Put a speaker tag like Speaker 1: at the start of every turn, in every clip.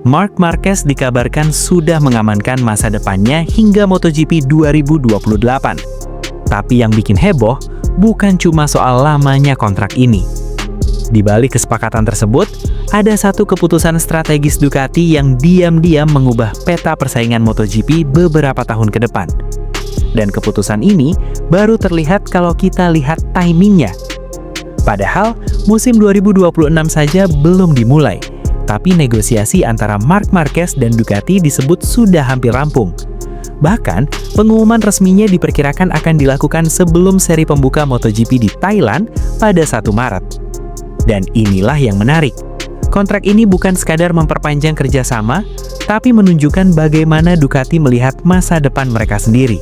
Speaker 1: Marc Marquez dikabarkan sudah mengamankan masa depannya hingga MotoGP 2028. Tapi yang bikin heboh bukan cuma soal lamanya kontrak ini. Di balik kesepakatan tersebut, ada satu keputusan strategis Ducati yang diam-diam mengubah peta persaingan MotoGP beberapa tahun ke depan. Dan keputusan ini baru terlihat kalau kita lihat timingnya. Padahal, musim 2026 saja belum dimulai, tapi negosiasi antara Marc Marquez dan Ducati disebut sudah hampir rampung. Bahkan, pengumuman resminya diperkirakan akan dilakukan sebelum seri pembuka MotoGP di Thailand pada 1 Maret. Dan inilah yang menarik. Kontrak ini bukan sekadar memperpanjang kerjasama, tapi menunjukkan bagaimana Ducati melihat masa depan mereka sendiri.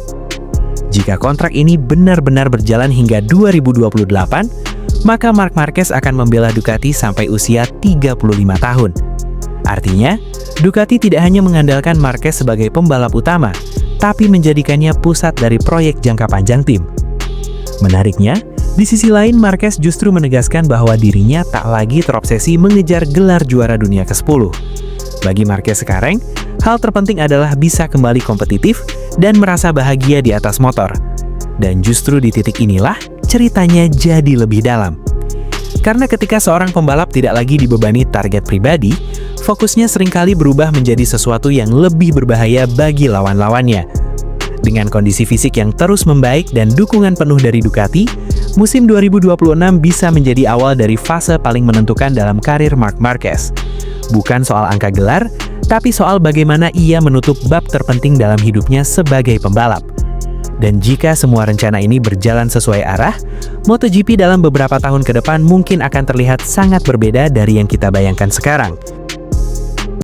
Speaker 1: Jika kontrak ini benar-benar berjalan hingga 2028, maka Marc Marquez akan membela Ducati sampai usia 35 tahun. Artinya, Ducati tidak hanya mengandalkan Marquez sebagai pembalap utama, tapi menjadikannya pusat dari proyek jangka panjang tim. Menariknya, di sisi lain Marquez justru menegaskan bahwa dirinya tak lagi terobsesi mengejar gelar juara dunia ke-10. Bagi Marquez sekarang, hal terpenting adalah bisa kembali kompetitif dan merasa bahagia di atas motor. Dan justru di titik inilah ceritanya jadi lebih dalam. Karena ketika seorang pembalap tidak lagi dibebani target pribadi, fokusnya seringkali berubah menjadi sesuatu yang lebih berbahaya bagi lawan-lawannya. Dengan kondisi fisik yang terus membaik dan dukungan penuh dari Ducati, musim 2026 bisa menjadi awal dari fase paling menentukan dalam karir Marc Marquez. Bukan soal angka gelar, tapi soal bagaimana ia menutup bab terpenting dalam hidupnya sebagai pembalap. Dan jika semua rencana ini berjalan sesuai arah, MotoGP dalam beberapa tahun ke depan mungkin akan terlihat sangat berbeda dari yang kita bayangkan sekarang.